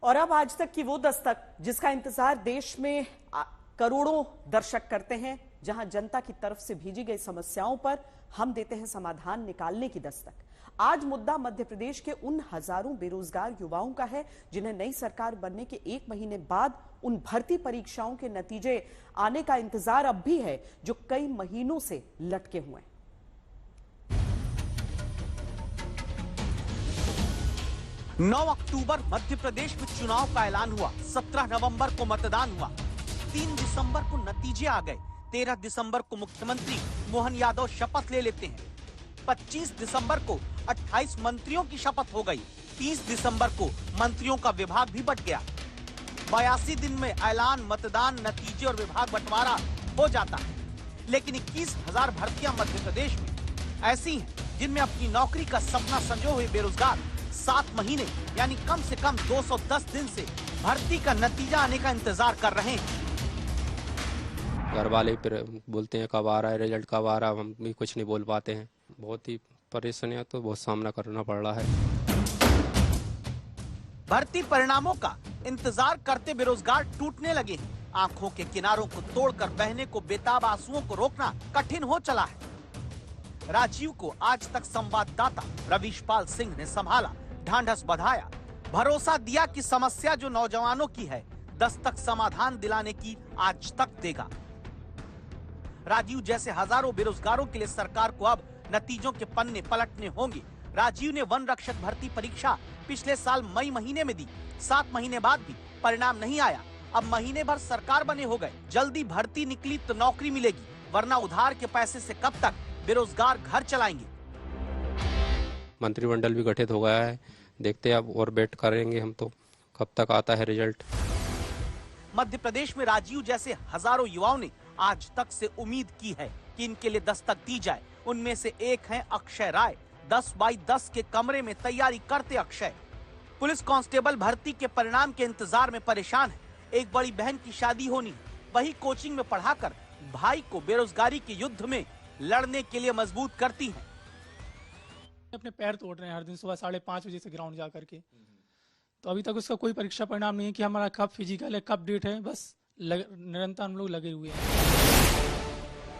और अब आज तक की वो दस्तक जिसका इंतजार देश में करोड़ों दर्शक करते हैं, जहां जनता की तरफ से भेजी गई समस्याओं पर हम देते हैं समाधान निकालने की दस्तक। आज मुद्दा मध्य प्रदेश के उन हजारों बेरोजगार युवाओं का है जिन्हें नई सरकार बनने के 1 महीने बाद उन भर्ती परीक्षाओं के नतीजे आने का इंतजार अब भी है, जो कई महीनों से लटके हुए हैं। नौ अक्टूबर मध्य प्रदेश में चुनाव का ऐलान हुआ। 17 नवंबर को मतदान हुआ। 3 दिसंबर को नतीजे आ गए। 13 दिसंबर को मुख्यमंत्री मोहन यादव शपथ ले लेते हैं। 25 दिसंबर को 28 मंत्रियों की शपथ हो गई। 30 दिसंबर को मंत्रियों का विभाग भी बंट गया। 82 दिन में ऐलान, मतदान, नतीजे और विभाग बंटवारा हो जाता है। लेकिन 21,000 भर्तियां मध्य प्रदेश में ऐसी हैं जिनमें अपनी नौकरी का सपना संजोए हुए बेरोजगार 7 महीने यानी कम से कम 210 दिन से भर्ती का नतीजा आने का इंतजार कर रहे हैं। घर वाले फिर बोलते हैं कब आ रहा है रिजल्ट, कब आ रहा है, हम भी कुछ नहीं बोल पाते हैं। बहुत ही परेशानियां तो बहुत सामना करना पड़ रहा है। भर्ती परिणामों का इंतजार करते बेरोजगार टूटने लगे हैं। आंखों के किनारों को तोड़कर बहने को बेताब आंसुओं को रोकना कठिन हो चला है। राजीव को आज तक संवाददाता रवीशपाल सिंह ने संभाला, ढांढस बंधाया, भरोसा दिया कि समस्या जो नौजवानों की है दस्तक समाधान दिलाने की आज तक देगा। राजीव जैसे हजारों बेरोजगारों के लिए सरकार को अब नतीजों के पन्ने पलटने होंगे। राजीव ने वन रक्षक भर्ती परीक्षा पिछले साल मई महीने में दी। 7 महीने बाद भी परिणाम नहीं आया। अब महीने भर सरकार बने हो गए। जल्दी भर्ती निकली तो नौकरी मिलेगी, वरना उधार के पैसे से कब तक बेरोजगार घर चलाएंगे। मंत्रिमंडल भी गठित हो गया है, देखते हैं अब और वेट करेंगे हम तो कब तक आता है रिजल्ट। मध्य प्रदेश में राजीव जैसे हजारों युवाओं ने आज तक से उम्मीद की है कि इनके लिए दस्तक दी जाए। उनमें से एक हैं अक्षय राय। 10 बाई 10 के कमरे में तैयारी करते अक्षय पुलिस कांस्टेबल भर्ती के परिणाम के इंतजार में परेशान है। एक बड़ी बहन की शादी होनी, वही कोचिंग में पढ़ाकर भाई को बेरोजगारी के युद्ध में लड़ने के लिए मजबूत करती हैं। अपने पैर तोड़ रहे हैं हर दिन सुबह 5:30 बजे से ग्राउंड जा करके। तो अभी तक उसका कोई परीक्षा परिणाम नहीं है कि हमारा कब फिजिकल है, कब डेट है। बस निरंतर हम लोग लगे हुए हैं।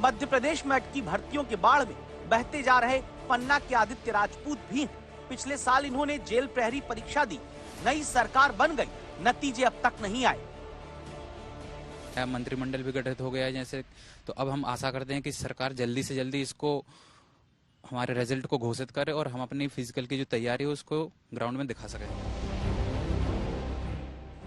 मध्य प्रदेश में अटकी भर्तियों के बाढ़ में बहते जा रहे पन्ना के आदित्य राजपूत भी हैं। पिछले साल इन्होंने जेल प्रहरी परीक्षा दी। नई सरकार बन गई, नतीजे अब तक नहीं आए। मंत्रिमंडल भी गठित हो गया है जैसे, तो अब हम आशा करते हैं कि सरकार जल्दी से जल्दी इसको हमारे रिजल्ट को घोषित करे और हम अपनी फिजिकल की जो तैयारी है उसको ग्राउंड में दिखा सकें।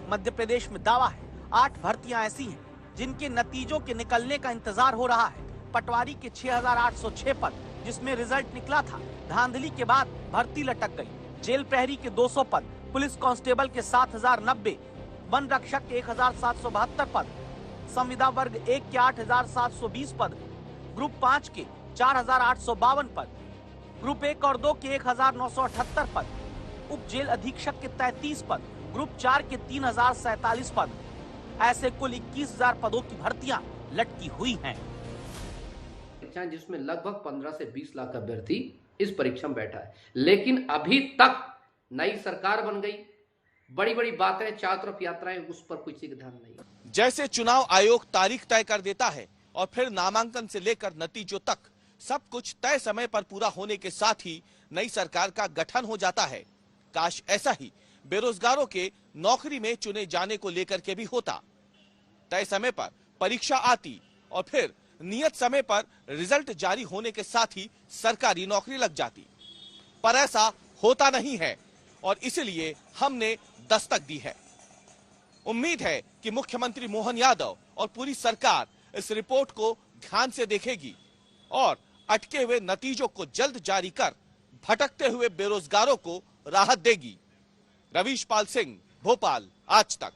मध्य प्रदेश में दावा है 8 भर्तियां ऐसी हैं जिनके नतीजों के निकलने का इंतजार हो रहा है। पटवारी के 6,806 पद जिसमें रिजल्ट निकला था, धांधली के बाद भर्ती लटक गई। जेल प्रहरी के 200 पद, पुलिस कांस्टेबल के 7,090, वन रक्षक के 1,772 पद, संविदा वर्ग 1 के 8,720 पद, ग्रुप 5 के 4,852 पद, ग्रुप 1 और 2 के 1,978 पद, उप जेल अधीक्षक के 33 पद, ग्रुप 4 के 3,047 पद। ऐसे कुल 21,000 पदों की भर्तियां लटकी हुई हैं। जिसमें लगभग 15 से 20 लाख अभ्यर्थी इस परीक्षा में बैठा है, लेकिन अभी तक नई सरकार बन गई, बड़ी बड़ी बातें, चारों तरफ यात्राएं, उस पर किसी का ध्यान नहीं। जैसे चुनाव आयोग तारीख तय कर देता है और फिर नामांकन से लेकर नतीजों तक सब कुछ तय समय पर पूरा होने के साथ ही नई सरकार का गठन हो जाता है। काश ऐसा ही बेरोजगारों के नौकरी में चुने जाने को लेकर के भी होता। तय समय पर परीक्षा आती और फिर नियत समय पर रिजल्ट जारी होने के साथ ही सरकारी नौकरी लग जाती, पर ऐसा होता नहीं है और इसलिए हमने दस्तक दी है। उम्मीद है कि मुख्यमंत्री मोहन यादव और पूरी सरकार इस रिपोर्ट को ध्यान से देखेगी और अटके हुए नतीजों को जल्द जारी कर भटकते हुए बेरोजगारों को राहत देगी। रवीशपाल सिंह, भोपाल, आज तक।